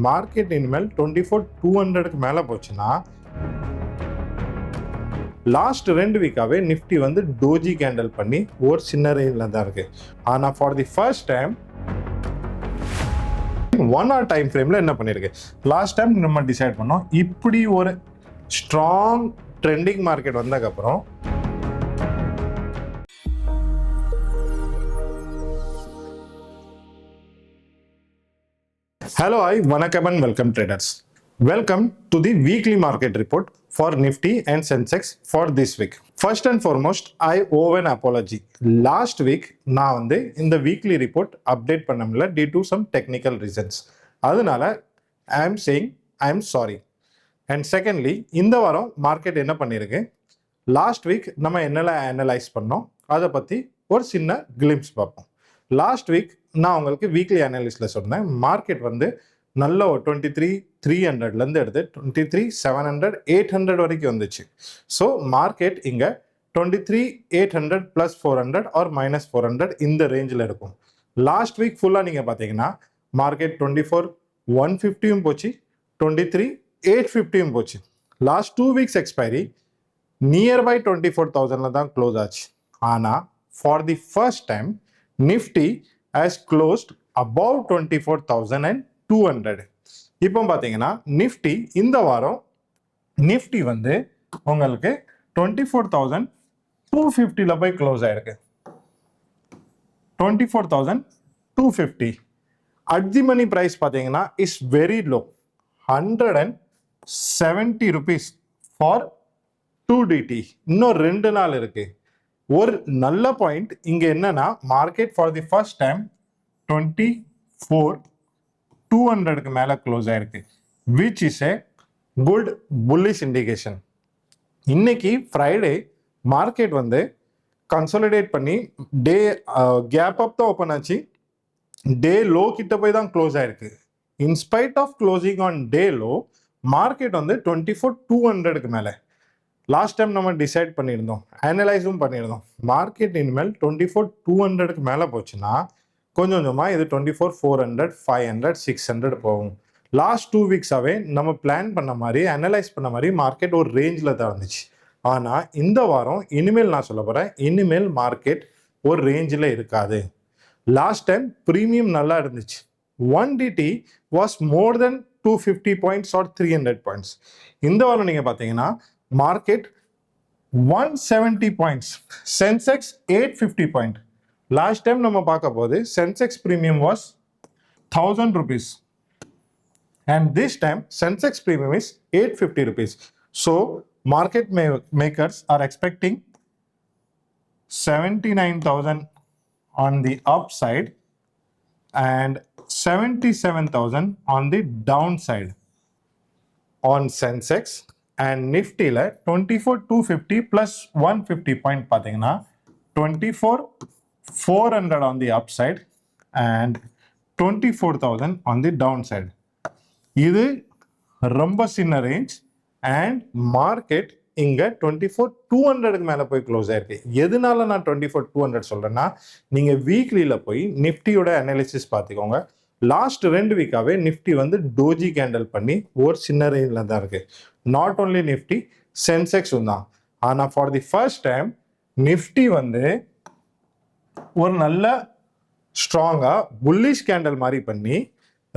Market இனிமேல் 24,200க்கு மேலே போச்சுன்னா லாஸ்ட் 2 வீக்காகவே நிஃப்டி வந்து டோஜி கேண்டில் பண்ணி ஒரு சின்ன ரேஞ்சில் தான் இருக்குது. ஆனால் for the first time 1 hour time ஃப்ரேமில் என்ன பண்ணியிருக்கு, லாஸ்ட் டைம் நம்ம டிசைட் பண்ணோம் இப்படி ஒரு ஸ்ட்ராங் ட்ரெண்டிங் மார்க்கெட் வந்ததுக்கப்புறம் Hello, Vanakkam and welcome traders. Welcome to the weekly market report for Nifty and Sensex for this week. First and foremost, I owe an apology. Last week, நான் வந்து இந்த weekly report update பண்ணமுடியல due to some technical reasons. அதனால I am saying I am sorry. And secondly, இந்த வாரம் market என்ன பண்ணிருக்கு, last week நம்ம என்னெல்லாம் அனலைஸ் பண்ணோம் அதை பற்றி ஒரு சின்ன கிளிம்ஸ் பார்ப்போம். லாஸ்ட் வீக் நான் உங்களுக்கு வீக்லி அனாலிசிஸில் சொன்னேன் மார்க்கெட் வந்து நல்ல ஒரு 23,300லேருந்து எடுத்து 23,700 800 வரைக்கும் வந்துச்சு. ஸோ மார்க்கெட் இங்கே 23,800 + 400 ஆர் -400 இந்த ரேஞ்சில் இருக்கும். லாஸ்ட் வீக் ஃபுல்லாக நீங்கள் பார்த்தீங்கன்னா மார்க்கெட் 24,150யும் போச்சு, 23,850யும் போச்சு. லாஸ்ட் 2 வீக்ஸ் எக்ஸ்பைரி நியர்பை 24,000ல தான் க்ளோஸ் ஆச்சு. ஆனால் for the first time Nifty has closed above 24,200. இப்போ பார்த்தீங்கன்னா நிஃப்டி இந்த வாரம் நிஃப்டி வந்து உங்களுக்கு 24,250ல போய் க்ளோஸ் ஆயிருக்கு. 24,250 அட் தி மணி பிரைஸ் பார்த்தீங்கன்னா is very low, 170 rupees for 2DT. இன்னும் 2 நாள் இருக்கு. ஒரு நல்ல பாயிண்ட் இங்க என்னன்னா market for the first time 24,200க்கு மேல க்ளோஸ் ஆயிருக்கு, which is a good bullish indication. இன்னைக்கு ஃப்ரைடே மார்க்கெட் வந்து கன்சாலிடேட் பண்ணி டே கேப் அப் தான் ஓப்பன் ஆச்சு, டே லோ கிட்ட போய் தான் க்ளோஸ் ஆயிருக்கு. In spite of closing on day low market வந்து 24,200க்கு மேலே. லாஸ்ட் டைம் நம்ம டிசைட் பண்ணியிருந்தோம், அனலைஸும் பண்ணியிருந்தோம், மார்க்கெட் இனிமேல் 24,200க்கு மேலே போச்சுன்னா கொஞ்சம் கொஞ்சமாக இது 24,400 500 600 போகும். லாஸ்ட் 2 வீக்ஸாகவே நம்ம பிளான் பண்ண மாதிரி அனலைஸ் பண்ண மாதிரி மார்க்கெட் ஒரு ரேஞ்சில் தான் இருந்துச்சு. ஆனால் இந்த வாரம் இனிமேல் நான் சொல்ல போகிறேன், இனிமேல் மார்க்கெட் ஒரு ரேஞ்சில் இருக்காது. லாஸ்ட் டைம் ப்ரீமியம் நல்லா இருந்துச்சு, 1DT was more than 250 points or 300 points. இந்த வாரம் நீங்கள் பார்த்தீங்கன்னா market 170 points, Sensex 850 point. Last time நம்ம பார்க்க போது Sensex premium was 1,000 rupees and this time Sensex premium is 850 rupees. So market makers are expecting 79,000 on the upside and 77,000 on the downside on Sensex. And Nifty-ல 24,250 plus 150 point பார்த்தீங்கன்னா 24,400 on the upside and 24,000 on the downside. இது ரொம்ப சின்ன range and market இங்கே 24,200க்கு மேலே போய் close ஆயிருக்கு. எதனால நான் 24,200 சொல்கிறேன்னா, நீங்கள் வீக்லியில் போய் நிஃப்டியோட அனாலிசிஸ் பார்த்துக்கோங்க. லாஸ்ட் 2 வீக்காகவே நிஃப்டி வந்து டோஜி கேண்டில் பண்ணி ஒரு சின்ன ரேஞ்சில் தான் இருக்குது. நாட் ஓன்லி நிஃப்டி, சென்செக்ஸும் தான். ஆனால் for the first time Nifty வந்து ஒரு நல்ல ஸ்ட்ராங்காக புல்லிஷ் கேண்டில் மாதிரி பண்ணி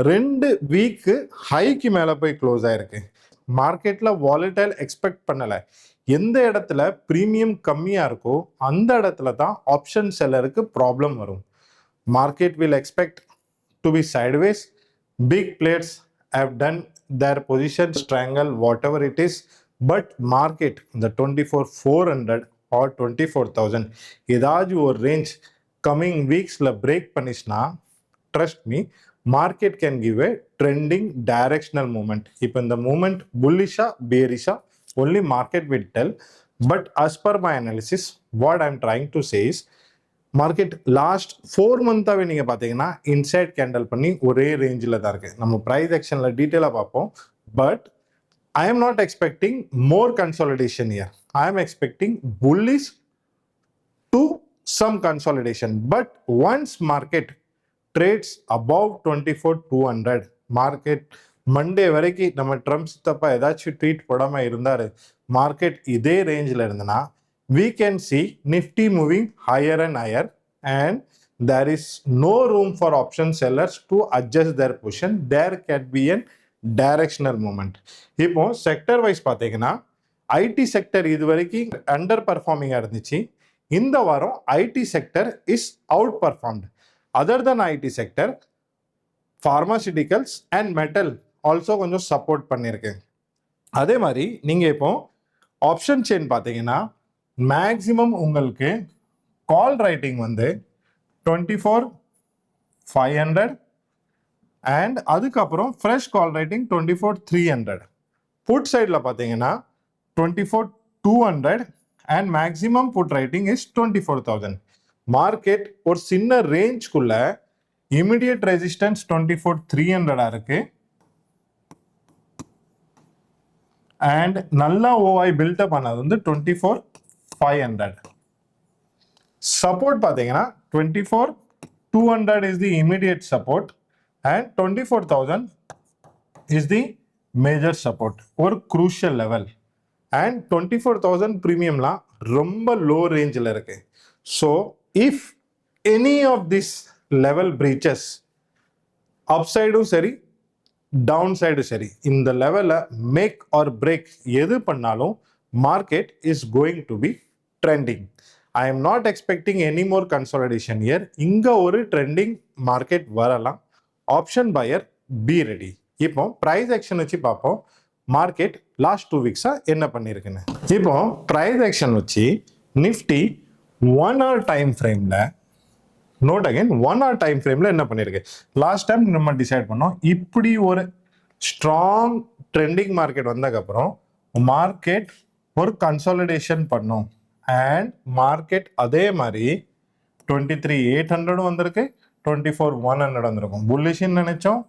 2 வீக்கு ஹைக்கு மேலே போய் க்ளோஸ் ஆயிருக்கு. மார்க்கெட்டில் வாலடைல் எக்ஸ்பெக்ட் பண்ணலை. எந்த இடத்துல ப்ரீமியம் கம்மியாக இருக்கோ அந்த இடத்துல தான் ஆப்ஷன் செல்லருக்கு ப்ராப்ளம் வரும். Market will expect to be sideways. Big players have done their position strangle whatever it is, but market the 24,400 or 24,000 ஏதாச்சும் ஒரு ரேஞ்ச் கம்மிங் வீக்ஸில் பிரேக் பண்ணிச்சுன்னா trust me market can give a trending directional moment. இப்போ இந்த moment புல்லிஷா பேரிஷா only market will tell, but as per my analysis what I am trying to say is market last 4 மந்த்தாகவே நீங்கள் பார்த்தீங்கன்னா inside candle பண்ணி ஒரே ரேஞ்சில் தான் இருக்குது. நம்ம ப்ரைஸ் ஆக்ஷனில் டீட்டெயிலாக பார்ப்போம். But I am not expecting more consolidation year. I am expecting bullish to some consolidation. But once market trades above 24,200, market Monday வரைக்கும் நம்ம ட்ரம்ப் சித்தப்பா ஏதாச்சும் ட்வீட் போடாமல் இருந்தார், மார்க்கெட் இதே ரேஞ்சில் இருந்ததுன்னா we can see Nifty moving higher and higher, and there is no room for option sellers to adjust their position. There can be a directional movement. இப்போ செக்டர் வைஸ் பார்த்தீங்கன்னா IT sector இது வரைக்கும் under பர்ஃபார்மிங்காக இருந்துச்சு. இந்த வாரம் IT sector is outperformed. Other then IT sector pharmaceuticals and metal also கொஞ்சம் support பண்ணியிருக்கு. அதே மாதிரி நீங்கள் இப்போ ஆப்ஷன் செயின் பார்த்தீங்கன்னா மேக்ஸிமம் உங்களுக்கு கால் ரைட்டிங் வந்து 24,500 அண்ட் அதுக்கப்புறம் ஃப்ரெஷ் கால் ரைட்டிங் 24,300. புட் சைடில் பார்த்தீங்கன்னா 24,200 and maximum put writing is 24,000. Market ஒரு சின்ன ரேஞ்ச்குள்ள இமிடியட் ரெசிஸ்டன்ஸ் 24,300 இருக்கு. அண்ட் நல்லா ஓஐ பில்டப் பண்ணது வந்து 24,500. சப்போர்ட் பார்த்தீங்கன்னா 24,200 is the immediate support and 24,000 is the major support, ஒரு க்ரூஷியல் லெவல். அண்ட் 24,000 ப்ரீமியம்லாம் ரொம்ப லோ ரேஞ்சில் இருக்கு. So if any of this level breaches, அப்சைடும் சரி டவுன் சைடும் சரி, இந்த லெவலில் மேக் ஆர் பிரேக் எது பண்ணாலும் market is going to be trending. I am not expecting any more consolidation here. இங்கே ஒரு ட்ரெண்டிங் மார்க்கெட் வரலாம். Option buyer be ready. இப்போ ப்ரைஸ் ஆக்ஷன் வச்சு பார்ப்போம் மார்க்கெட் லாஸ்ட் 2 வீக்ஸாக என்ன பண்ணியிருக்குன்னு. இப்போ ப்ரைஸ் ஆக்ஷன் வச்சு நிஃப்டி 1 hour டைம் ஃப்ரேமில், நோட் அகைன் 1 hour டைம் ஃப்ரேமில் என்ன பண்ணியிருக்கு. லாஸ்ட் டைம் நம்ம டிசைட் பண்ணோம் இப்படி ஒரு ஸ்ட்ராங் ட்ரெண்டிங் மார்க்கெட் வந்ததுக்கப்புறம் மார்க்கெட் ஒரு கன்சாலிடேஷன் பண்ணும். அண்ட் மார்க்கெட் அதே மாதிரி 23,800 வந்திருக்கு, 24,100 வந்திருக்கும். புல்லிஷ்ன்னு நினைச்சோம்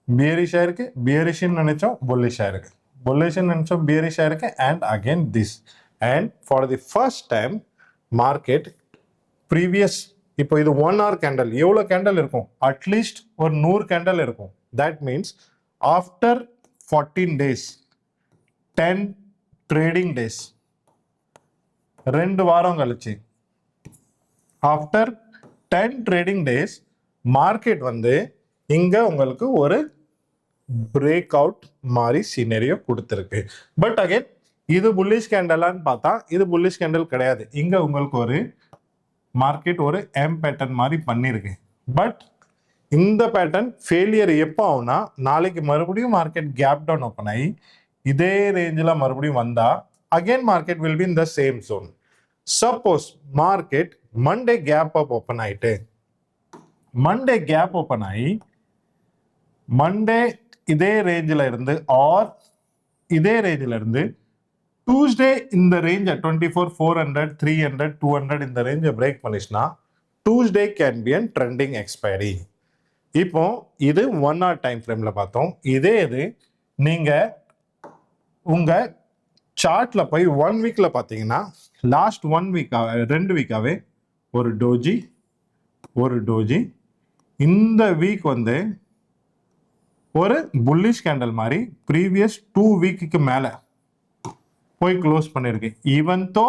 பியரிஷ் ஆயிருக்கு, பியரிஷ்ன்னு நினைச்சோம் புல்லிஷ் ஆயிருக்கு, புல்லிஷ்ன்னு நினைச்சோம் பியரிஷ் ஆயிருக்கு. And again this. And for the first time market previous, இப்போ இது 1 hour கேண்டல் எவ்வளோ கேண்டல் இருக்கும், அட்லீஸ்ட் ஒரு 100 கேண்டல் இருக்கும். That means after 14 days 10 trading days, 2 வாரம் கழிச்சு, ஆஃப்டர் 10 ட்ரேடிங் டேஸ் மார்க்கெட் வந்து இங்கே உங்களுக்கு ஒரு பிரேக் அவுட் மாதிரி சினரியோ கொடுத்துருக்கு. பட் அகைன் இது புல்லிஷ் கேண்டலான்னு பார்த்தா இது புல்லிஷ் கேண்டல் கிடையாது. இங்கே உங்களுக்கு ஒரு மார்க்கெட் ஒரு எம் பேட்டர்ன் மாதிரி பண்ணியிருக்கு. பட் இந்த பேட்டர்ன் ஃபெயிலியர் எப்போ ஆகுனா, நாளைக்கு மறுபடியும் மார்க்கெட் கேப் டவுன் ஓப்பன் ஆகி இதே ரேஞ்சில் மறுபடியும் வந்தால் again market will be in the same zone. Suppose market Monday gap up open ஆகிட்டு, மண்டே கேப் ஓப்பன் ஆகி மண்டே இதே ரேஞ்சில் இருந்து ஆர் இதே ரேஞ்சில் இருந்து டியூஸ்டே இந்த ரேஞ்சை 24,400 300 200 இந்த ரேஞ்சை பிரேக் பண்ணிச்சுன்னா Tuesday can be an trending expiry. இப்போ இது 1 hour டைம் ஃப்ரேமில் பார்த்தோம். இதே இது நீங்கள் உங்கள் சார்ட்டில் போய் 1 வீக்கில் பார்த்தீங்கன்னா லாஸ்ட் 1 வீக்காக 2 வீக்காகவே ஒரு டோஜி இந்த வீக் வந்து ஒரு புல்லிஷ் கேண்டல் மாதிரி ப்ரீவியஸ் 2 வீக்குக்கு மேலே போய் க்ளோஸ் பண்ணியிருக்கு. ஈவன் தோ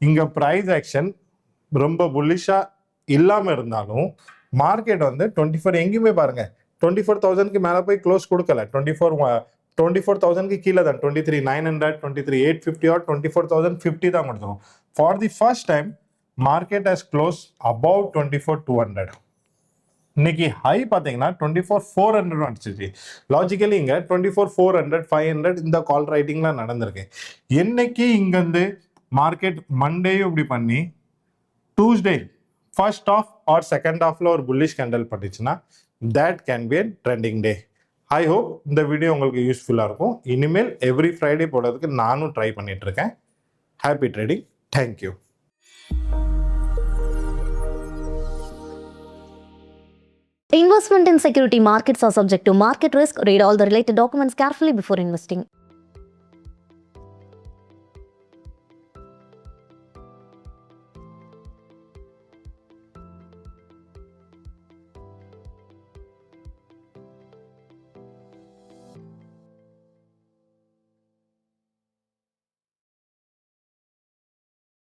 இங்கே ப்ரைஸ் ஆக்ஷன் ரொம்ப புல்லிஷாக இல்லாமல் இருந்தாலும் மார்க்கெட் வந்து 24 எங்கேயுமே பாருங்க 24,000க்கு மேலே போய் க்ளோஸ் கொடுக்கல. 24,000க்கு கீழே தான் 23,900 23,850 ஆர் 24,050 தான் கொடுத்துரும். For the first time market has close above 24,200. இன்னைக்கு ஹை பார்த்தீங்கன்னா 24,400 அடிச்சிச்சு. லாஜிக்கலி இங்கே 24,400 500 இந்த கால் ரைட்டிங்லாம் நடந்திருக்கு. என்னைக்கு இங்கேருந்து மார்க்கெட் மண்டேயும் இப்படி பண்ணி Tuesday first half or second ஆஃப்ல ஒரு புல்லிஷ் கேண்டல் பண்ணிச்சுன்னா that can be a trending day. I hope இந்த வீடியோ உங்களுக்கு யூஸ்ஃபுல்லாக இருக்கும். இனிமேல் எவ்ரி ஃப்ரைடே போடுறதுக்கு நானும் ட்ரை பண்ணிட்டு இருக்கேன். Happy trading. Thank you. Investment in security markets are subject to market risk. Read all the related documents carefully before investing.